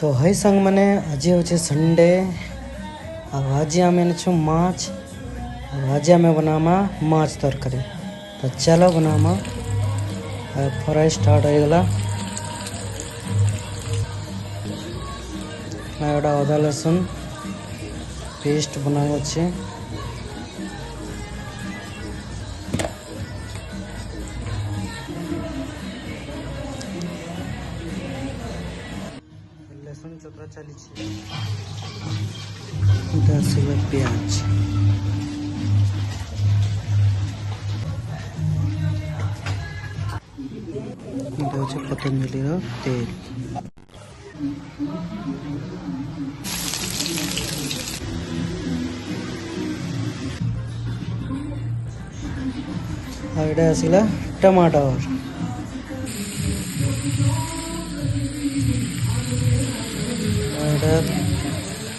तो हई संग मैंने आज हूँ संडे आज आम छो माछ आज आम बनामा माछ तरकारी। तो चलो बनामा फ्राई स्टार्ट हो गला। एटा अदा लसुन पेस्ट बनाओ अच्छे लसुन चोपड़ा चली प्याज पतंजलि तेल आसला टमाटर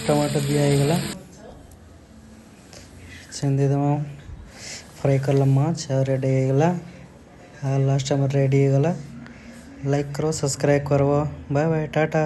टमाटर दिगला चंदीदमा फ्राई कर माछ रेडी होगला। लास्ट में रेडी होगला। लाइक करो सब्सक्राइब करो। Bye bye Tata.